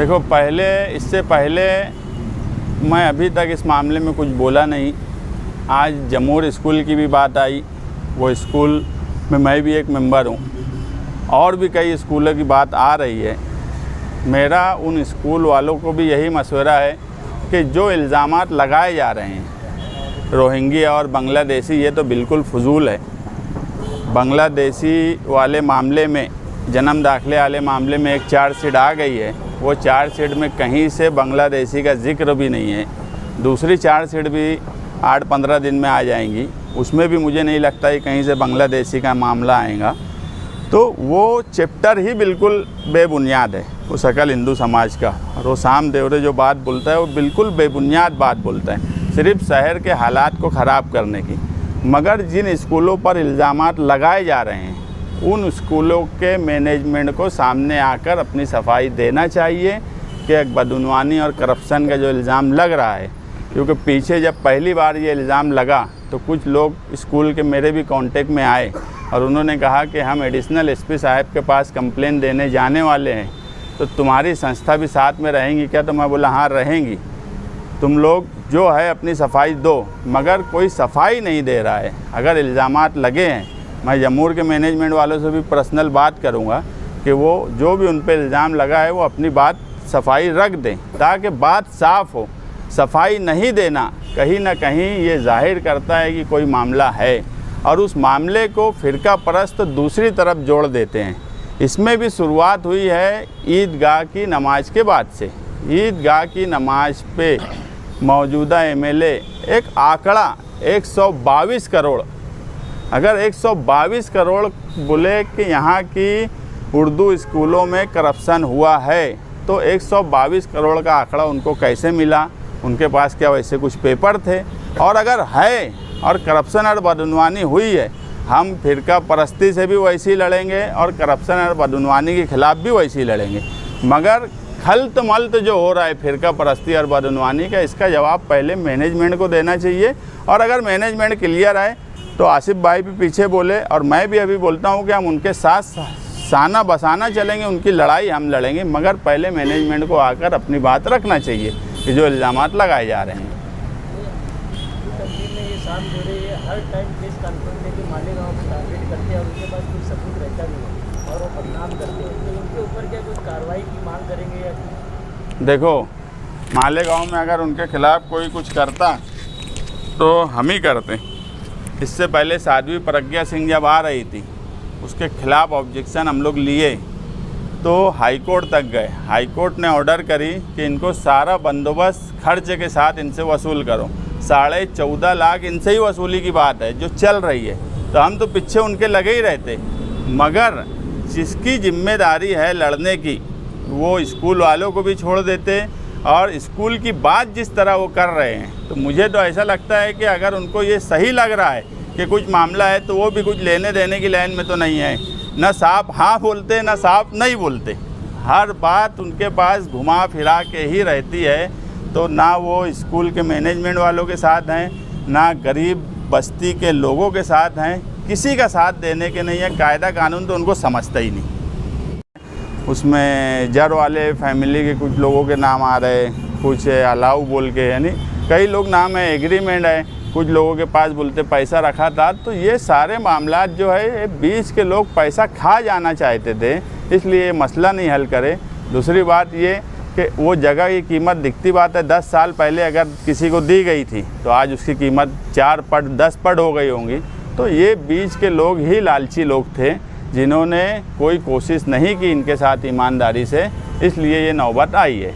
देखो, इससे पहले मैं अभी तक इस मामले में कुछ बोला नहीं। आज जमूर स्कूल की भी बात आई, वो स्कूल में मैं भी एक मेंबर हूँ, और भी कई स्कूलों की बात आ रही है। मेरा उन स्कूल वालों को भी यही मशवरा है कि जो इल्ज़ामात लगाए जा रहे हैं रोहिंग्या और बांग्लादेशी, ये तो बिल्कुल फजूल है। बांग्लादेशी वाले मामले में, जन्म दाखिले वाले मामले में एक चार्जशीट आ गई है। वो चार्जशीट में कहीं से बांग्लादेशी का जिक्र भी नहीं है। दूसरी चार्जशीट भी 8-15 दिन में आ जाएंगी, उसमें भी मुझे नहीं लगता है कहीं से बांग्लादेशी का मामला आएगा। तो वो चैप्टर ही बिल्कुल बेबुनियाद है वो सकल हिंदू समाज का। और वो शाम देवरे जो बात बोलता है वो बिल्कुल बेबुनियाद बात बोलता है, सिर्फ शहर के हालात को ख़राब करने की। मगर जिन स्कूलों पर इल्ज़ामात लगाए जा रहे हैं, उन स्कूलों के मैनेजमेंट को सामने आकर अपनी सफाई देना चाहिए कि बदउनवानी और करप्शन का जो इल्ज़ाम लग रहा है, क्योंकि पीछे जब पहली बार ये इल्ज़ाम लगा तो कुछ लोग स्कूल के मेरे भी कांटेक्ट में आए और उन्होंने कहा कि हम एडिशनल एसपी साहब के पास कंप्लेन देने जाने वाले हैं, तो तुम्हारी संस्था भी साथ में रहेंगी क्या? तो मैं बोला हाँ रहेंगी, तुम लोग जो है अपनी सफाई दो। मगर कोई सफाई नहीं दे रहा है। अगर इल्ज़ामात लगे हैं, मैं जमूर के मैनेजमेंट वालों से भी पर्सनल बात करूंगा कि वो जो भी उन पर इल्ज़ाम लगा है वो अपनी बात सफाई रख दें, ताकि बात साफ़ हो। सफाई नहीं देना कहीं ना कहीं ये जाहिर करता है कि कोई मामला है, और उस मामले को फ़िरका परस्त दूसरी तरफ जोड़ देते हैं। इसमें भी शुरुआत हुई है ईदगाह की नमाज के बाद से। ईदगाह की नमाज पे मौजूदा एमएलए एक आंकड़ा 122 करोड़, अगर 122 करोड़ बोले कि यहाँ की उर्दू स्कूलों में करप्शन हुआ है, तो 122 करोड़ का आंकड़ा उनको कैसे मिला? उनके पास क्या वैसे कुछ पेपर थे? और अगर है और करप्शन और बदउनवानी हुई है, हम फ़िरका परस्ती से भी वैसे ही लड़ेंगे और करप्शन और बदउनवानी के ख़िलाफ़ भी वैसे ही लड़ेंगे। मगर खल्त मल्त जो हो रहा है फ़िरका परस्ती और बदउनवानी का, इसका जवाब पहले मैनेजमेंट को देना चाहिए। और अगर मैनेजमेंट क्लियर है तो आसिफ भाई भी पीछे बोले, और मैं भी अभी बोलता हूँ कि हम उनके साथ साना बसाना चलेंगे, उनकी लड़ाई हम लड़ेंगे। मगर पहले मैनेजमेंट को आकर अपनी बात रखना चाहिए कि जो इल्ज़ामात लगाए जा रहे हैं। हर टाइम प्रेस कॉन्फ्रेंस में मालेगांव को टारगेट करते हैं और उनके पास कोई सबूत रहता नहीं है और वो बदनाम करते हैं, तो उनके ऊपर क्या कुछ कार्रवाई की मांग करेंगे या? देखो, मालेगांव में अगर उनके खिलाफ़ कोई कुछ करता तो हम ही करते। इससे पहले साध्वी प्रज्ञा सिंह जब आ रही थी, उसके खिलाफ़ ऑब्जेक्शन हम लोग लिए तो हाई कोर्ट तक गए। हाई कोर्ट ने ऑर्डर करी कि इनको सारा बंदोबस्त खर्चे के साथ इनसे वसूल करो। 14.5 लाख इनसे ही वसूली की बात है जो चल रही है, तो हम तो पीछे उनके लगे ही रहते। मगर जिसकी जिम्मेदारी है लड़ने की, वो स्कूल वालों को भी छोड़ देते। और स्कूल की बात जिस तरह वो कर रहे हैं, तो मुझे तो ऐसा लगता है कि अगर उनको ये सही लग रहा है कि कुछ मामला है, तो वो भी कुछ लेने देने की लाइन में तो नहीं है। न साफ हाँ बोलते, न साफ नहीं बोलते। हर बात उनके पास घुमा फिरा के ही रहती है। तो ना वो स्कूल के मैनेजमेंट वालों के साथ हैं, ना गरीब बस्ती के लोगों के साथ हैं, किसी का साथ देने के नहीं है। कायदा कानून तो उनको समझता ही नहीं। उसमें जर वाले फैमिली के कुछ लोगों के नाम आ रहे, कुछ अलाउ बोल के, यानी कई लोग नाम है, एग्रीमेंट है, कुछ लोगों के पास बोलते पैसा रखा था। तो ये सारे मामला जो है, ये बीच के लोग पैसा खा जाना चाहते थे, इसलिए ये मसला नहीं हल करे। दूसरी बात ये कि वो जगह की कीमत दिखती बात है, 10 साल पहले अगर किसी को दी गई थी तो आज उसकी कीमत 4 पट 10 पट हो गई होंगी। तो ये बीच के लोग ही लालची लोग थे, जिन्होंने कोई कोशिश नहीं की इनके साथ ईमानदारी से, इसलिए ये नौबत आई है।